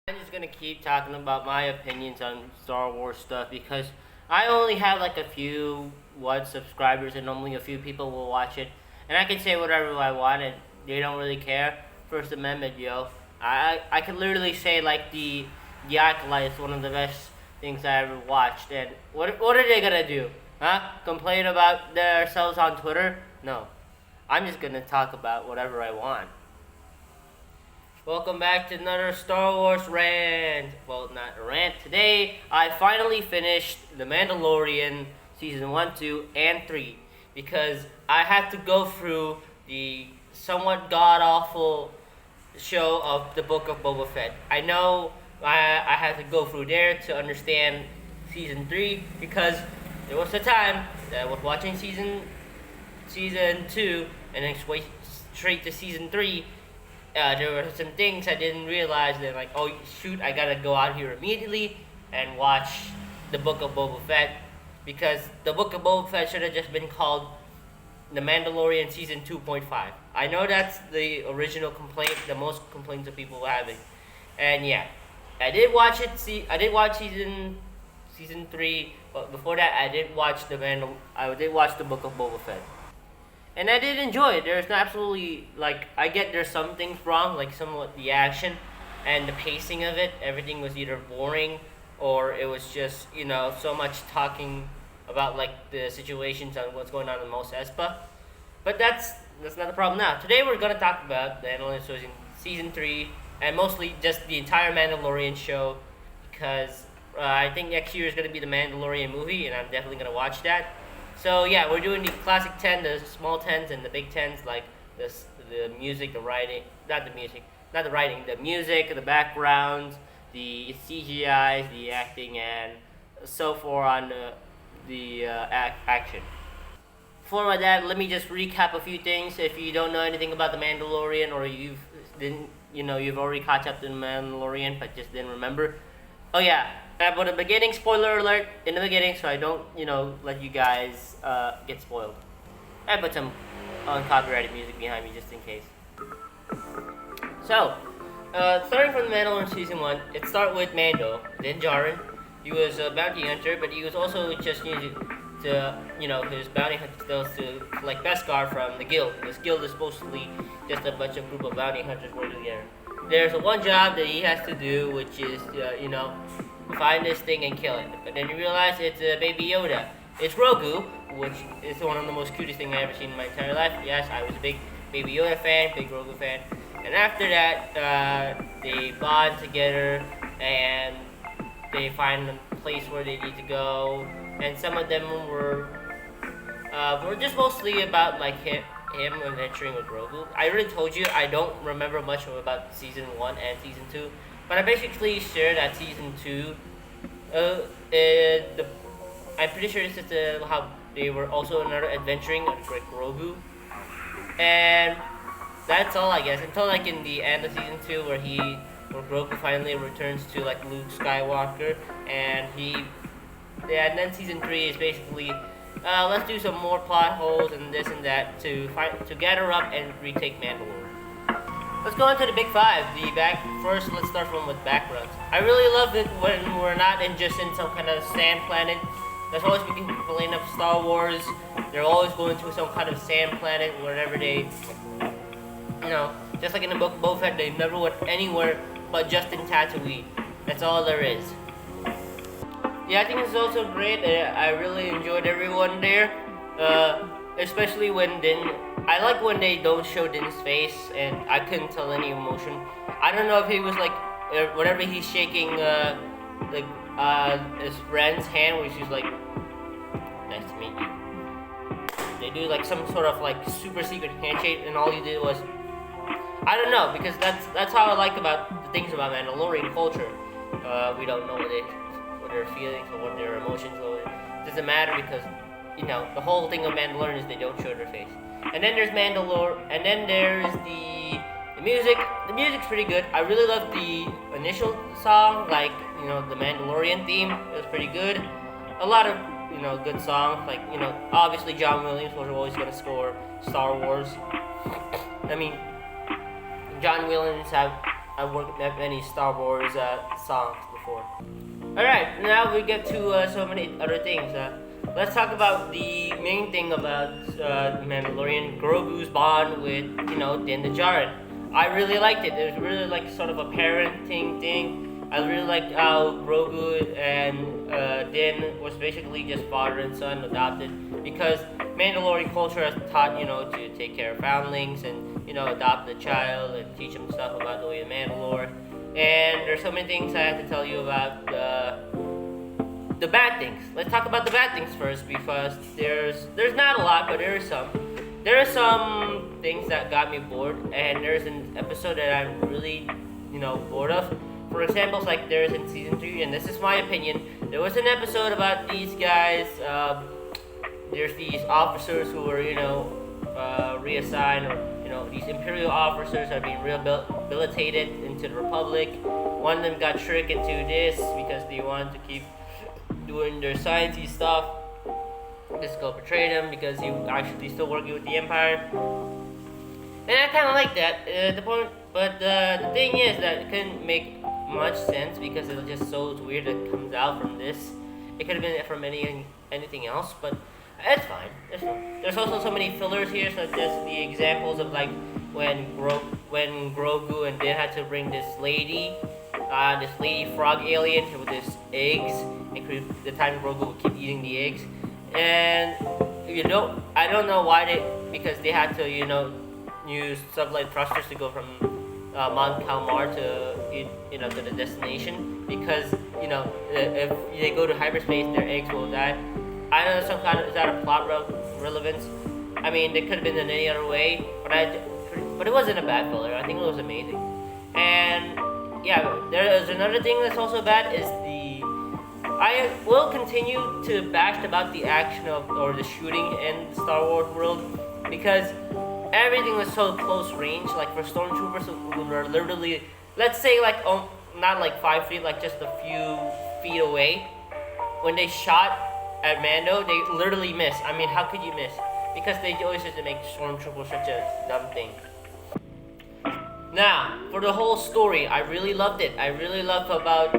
I'm just gonna keep talking about my opinions on Star Wars stuff because I only have like a few subscribers and only a few people will watch it, and I can say whatever I want and they don't really care. First Amendment, yo. I can literally say like the Acolyte is one of the best things I ever watched, and what are they gonna do? Huh? Complain about themselves on Twitter? No, I'm just gonna talk about whatever I want. Welcome back to another Star Wars rant. Well, not a rant. Today, I finally finished The Mandalorian Season 1, 2, and 3 because I had to go through the somewhat god-awful show of the Book of Boba Fett. I know I had to go through there to understand Season 3 because there was a time that I was watching Season 2 and then straight to Season 3. There were some things I didn't realize that like, oh shoot, I gotta go out here immediately and watch the Book of Boba Fett because the Book of Boba Fett should have just been called The Mandalorian Season 2.5. I know that's the original complaint, the most complaints of people were having, and yeah, I did watch it. I did watch season 3, but before that, I did watch the Book of Boba Fett. And I did enjoy it. There's absolutely like I get there's some things wrong, like somewhat the action and the pacing of it. Everything was either boring or it was just so much talking about like the situations on what's going on in Mos Espa. But that's not the problem now. Today we're gonna talk about the Mandalorian season 3 and mostly just the entire Mandalorian show because I think next year is gonna be the Mandalorian movie and I'm definitely gonna watch that. So yeah, we're doing the classic 10, the small 10s, and the big 10s, like the music, the writing, the music, the backgrounds, the CGIs, the acting, and so forth on the action. Before that, let me just recap a few things. If you don't know anything about the Mandalorian, or you've already caught up to the Mandalorian but just didn't remember. Oh yeah, but the beginning, spoiler alert in the beginning, so I don't, let you guys get spoiled. I put some uncopyrighted music behind me just in case. So, starting from the Mandalorian season 1, it started with Mando, Din Djarin. He was a bounty hunter, but he was also just using his bounty hunting skills to collect Beskar from the guild. This guild is supposedly just a bunch of group of bounty hunters working together. There's one job that he has to do, which is, find this thing and kill it. But then you realize it's Baby Yoda. It's Grogu, which is one of the most cutest things I've ever seen in my entire life. Yes, I was a big Baby Yoda fan, big Grogu fan. And after that, they bond together and they find a place where they need to go. And some of them were just mostly about like him adventuring with Grogu. I already told you I don't remember much about season 1 and season 2, but I basically shared that season 2. I'm pretty sure this is how they were also another adventuring with Grogu, and that's all I guess. Until like in the end of season 2, where Grogu finally returns to like Luke Skywalker, and then season 3 is basically. Let's do some more plot holes and this and that to gather up and retake Mandalore. Let's go into the big 5. First, let's start with backgrounds. I really love it when we're not just in some kind of sand planet. That's always been complaint of Star Wars. They're always going to some kind of sand planet wherever they, just like in the Book of Boba Fett, they never went anywhere but just in Tatooine. That's all there is. Yeah, I think it's also great. I really enjoyed everyone there, especially when I like when they don't show Din's face, and I couldn't tell any emotion. I don't know if he was like, whenever he's shaking his friend's hand, which is like, nice to meet you. They do like some sort of like super secret handshake, and all he did was, I don't know, because that's how I like about the things about Mandalorian culture. We don't know what their feelings or what their emotions are. It doesn't matter because the whole thing of Mandalorian is they don't show their face. And then there's and then there's the music. The music's pretty good. I really love the initial song, like the Mandalorian theme. It was pretty good. A lot of good songs, like obviously John Williams was always gonna score Star Wars. I mean, John Williams I've worked at many Star Wars songs before. All right, now we get to so many other things. Let's talk about the main thing about Mandalorian, Grogu's bond with Din Djarin. I really liked it. It was really like sort of a parenting thing. I really liked how Grogu and Din was basically just father and son adopted, because Mandalorian culture has taught to take care of foundlings and adopt the child and teach them stuff about the way of Mandalore. And there's so many things I have to tell you about the bad things. Let's talk about the bad things first, because there's not a lot, but there are some. There are some things that got me bored, and there's an episode that I'm really bored of. For example, like there's in season 3, and this is my opinion. There was an episode about these guys. There's these officers who were reassigned, or these Imperial officers are being rehabilitated into the Republic. One of them got tricked into this because they wanted to keep doing their sciencey stuff. This girl betrayed him because he actually still working with the Empire. And I kind of like that. The thing is that it couldn't make much sense because it's just so weird that comes out from this. It could have been from anything else, but it's fine. It's fine. There's also so many fillers here, such as the examples of like when Grogu and Din had to bring this lady frog alien with his eggs, and the time Grogu would keep eating the eggs, and I don't know why because they had to use sublight thrusters to go from Mount Kalmar to the destination, because if they go to hyperspace their eggs will die. I know is that a plot relevance? I mean, it could have been in any other way, but it wasn't a bad filler. I think it was amazing. And yeah, there is another thing that's also bad is I will continue to bash about the action or the shooting in the Star Wars world, because everything was so close range. Like for stormtroopers who were literally, let's say not like 5 feet, like just a few feet away, when they shot at Mando, they literally miss. I mean, how could you miss? Because they always used to make stormtroopers such a dumb thing. Now, for the whole story, I really loved it. I really loved about,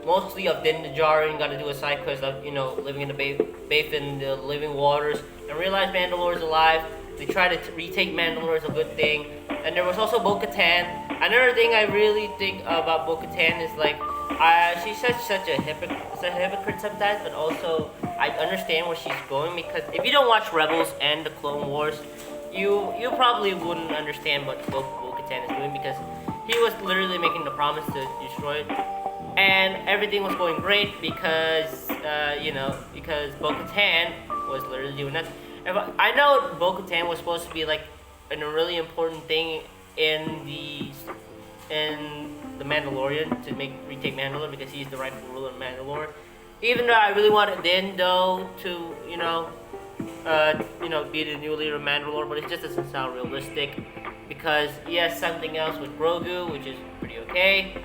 mostly of Din Djarin got to do a side quest of, living in the bathe in the living waters, and realize Mandalore is alive. They try to retake Mandalore is a good thing. And there was also Bo-Katan. Another thing I really think about Bo-Katan is like, she's such a hypocrite sometimes, but also I understand where she's going, because if you don't watch Rebels and the Clone Wars, you probably wouldn't understand what Bo-Katan is doing, because he was literally making the promise to destroy it, and everything was going great because because Bo-Katan was literally doing that. I know Bo-Katan was supposed to be like a really important thing in the Mandalorian to retake Mandalore, because he's the rightful ruler of Mandalore. Even though I really wanted Din though to be the new leader of Mandalore, but it just doesn't sound realistic, because he has something else with Grogu, which is pretty okay.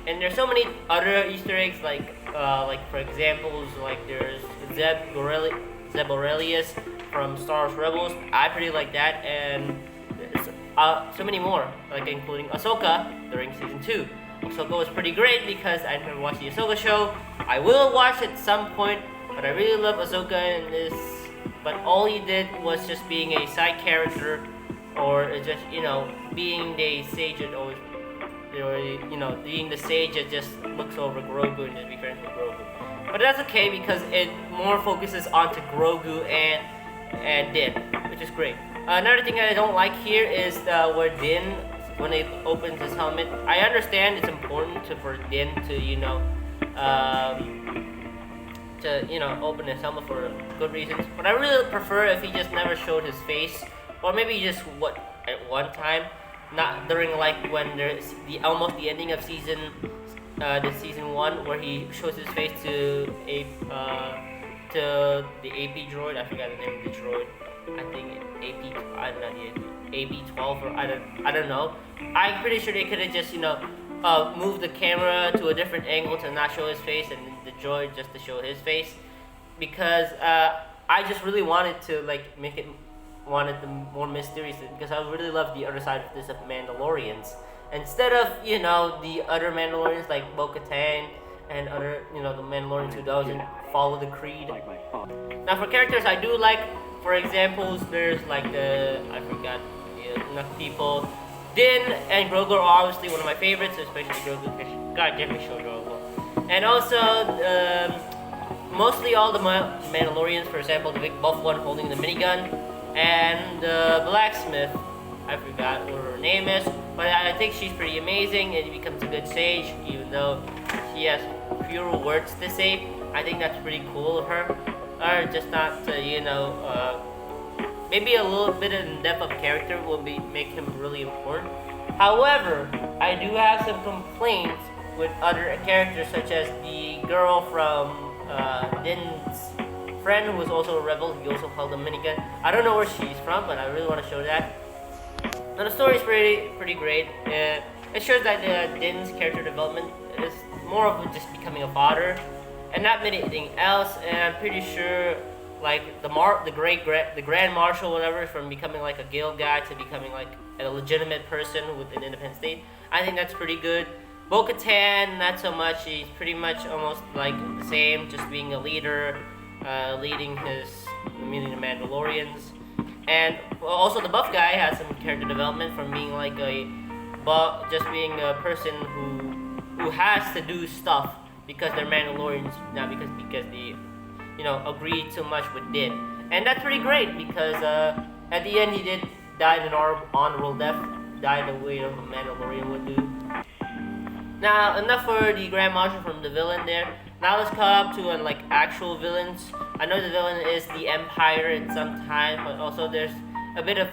And there's so many other Easter eggs, like for examples, like there's Zeb Orelius from Star Wars Rebels. I pretty like that, and so many more, like including Ahsoka during season 2. Ahsoka was pretty great because I never watched the Ahsoka show. I will watch it at some point, but I really love Ahsoka in this. But all he did was just being a side character, or just being the sage that always, being the sage that just looks over Grogu and just be friends with Grogu. But that's okay, because it more focuses onto Grogu and Din, which is great. Another thing I don't like here is where Din, when he opens his helmet, I understand it's important for Din to open his helmet for good reasons, but I really prefer if he just never showed his face, or maybe just at one time, not during like when there's almost the ending of season 1, where he shows his face to the AP droid. I forgot the name of the droid. I think AB12, or I don't know. I'm pretty sure they could have just moved the camera to a different angle to not show his face, and the droid just to show his face, because I just really wanted to wanted the more mysterious, because I really love the other side of this of Mandalorians. instead of the other Mandalorians like Bo-Katan and other the Mandalorians who doesn't follow the creed. Now for characters I do like, for examples, there's like I forgot enough people. Din and Grogu are obviously one of my favorites, especially Grogu. God damn me, show Grogu. And also, mostly all the Mandalorians, for example, the big buff one holding the minigun, and the blacksmith, I forgot what her name is, but I think she's pretty amazing, and she becomes a good sage, even though she has fewer words to say. I think that's pretty cool of her. Or just not, maybe a little bit in depth of character will make him really important. However, I do have some complaints with other characters, such as the girl from Din's friend, who was also a rebel. He also held a minigun. I don't know where she's from, but I really want to show that. Now the story is pretty great. It shows that Din's character development is more of just becoming a father, and not anything else. And I'm pretty sure, like the Grand Marshal, whatever, from becoming like a guild guy to becoming like a legitimate person with an independent state. I think that's pretty good. Bo-Katan, not so much. He's pretty much almost like the same, just being a leader, leading his Mandalorians. And also the buff guy has some character development from being like just being a person who has to do stuff because they're Mandalorians, not because they agreed too much with Din. And that's pretty great because at the end he did die an honorable death, died the way of a Mandalorian would do. Now enough for the Grand Marshal from the villain there. Now let's caught up to like actual villains. I know the villain is the Empire at some time, but also there's a bit of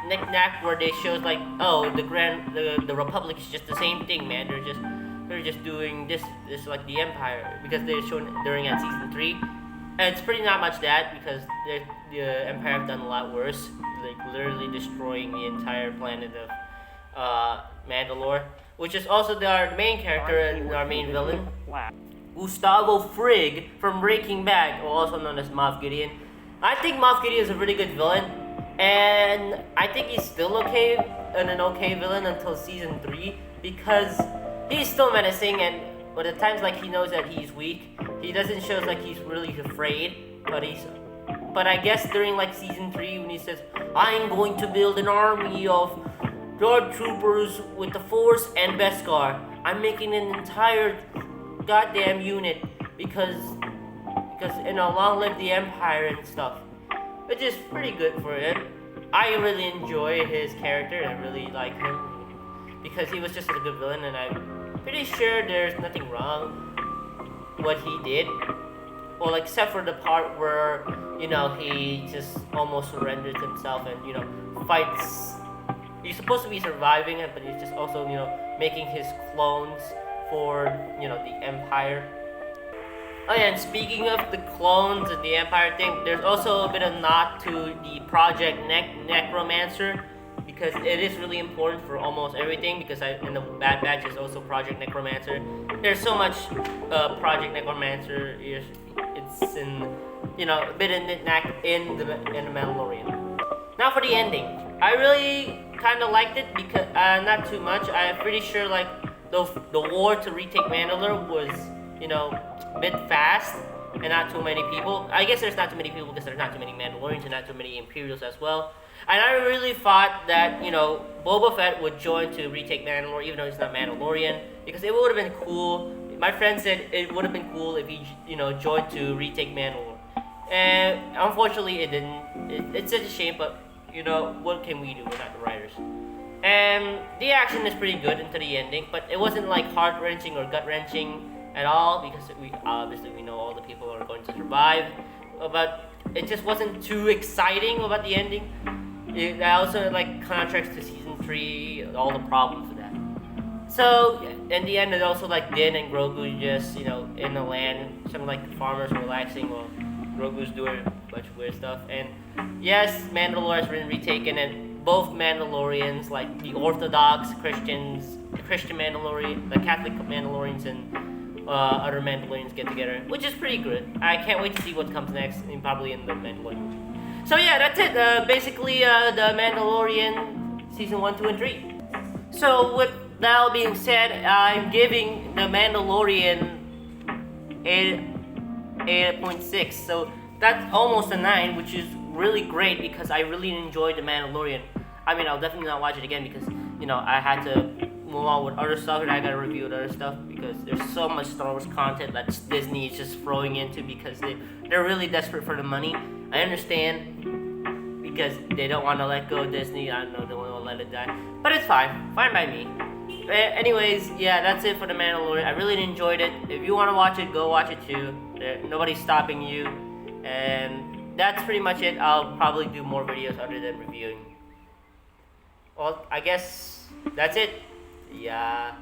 knick-knack where they shows like, oh, the Republic is just the same thing, man. They're just doing this like the Empire, because they're shown during at season 3. And it's pretty not much that, because the Empire have done a lot worse, like literally destroying the entire planet of Mandalore, which is also our main character and our main villain, Gustavo Fring from Breaking Bad, also known as Moff Gideon. I think Moff Gideon is a really good villain, and I think he's still okay and an okay villain until season 3, because he's still menacing, and but at times like he knows that he's weak. He doesn't show like he's really afraid, but I guess during like season 3 when he says, "I'm going to build an army of Guard troopers with the Force and Beskar. I'm making an entire goddamn unit because long live the Empire and stuff," which is pretty good for him. I really enjoy his character and I really like him because he was just a good villain, and I'm pretty sure there's nothing wrong what he did. Well, except for the part where he just almost surrenders himself and fights. He's supposed to be surviving it, but he's just also, making his clones for, the Empire. Oh yeah, and speaking of the clones and the Empire thing, there's also a bit of nod to the Project Necromancer, because it is really important for almost everything, because in the Bad Batch is also Project Necromancer. There's so much Project Necromancer, it's in, a bit of knick-knack in the Mandalorian. Now for the ending. I really kind of liked it, because not too much. I'm pretty sure like the war to retake Mandalore was a bit fast and not too many people. I guess there's not too many people because there's not too many Mandalorians and not too many Imperials as well. And I really thought that Boba Fett would join to retake Mandalore, even though he's not Mandalorian, because it would have been cool. My friend said it would have been cool if he joined to retake Mandalore, and unfortunately it didn't. It's such a shame, but what can we do? We're not the writers. And the action is pretty good until the ending, but it wasn't like heart-wrenching or gut-wrenching at all, because we know all the people are going to survive. But it just wasn't too exciting about the ending. It also like contracts to season 3, all the problems with that. So in the end, it also like Din and Grogu just in the land, some like farmers relaxing while Grogu's doing a bunch of weird stuff. And yes, Mandalore has been retaken, and both Mandalorians, like the Orthodox Christians, the Christian Mandalorian, the Catholic Mandalorians, and other Mandalorians get together, which is pretty good. I can't wait to see what comes next, and probably in the Mandalorian. So yeah, that's it. Basically, the Mandalorian season 1, 2, and 3. So with that all being said, I'm giving The Mandalorian 8.6. So that's almost a 9, which is really great because I really enjoyed The Mandalorian. I mean, I'll definitely not watch it again because, I had to move on with other stuff and I gotta review other stuff because there's so much Star Wars content that Disney is just throwing into because they're really desperate for the money. I understand because they don't want to let go of Disney. I don't know, they want to let it die. But it's fine by me. Anyways, yeah, that's it for The Mandalorian. I really enjoyed it. If you want to watch it, go watch it too. Nobody's stopping you. And that's pretty much it. I'll probably do more videos other than reviewing. Well, I guess that's it. Yeah.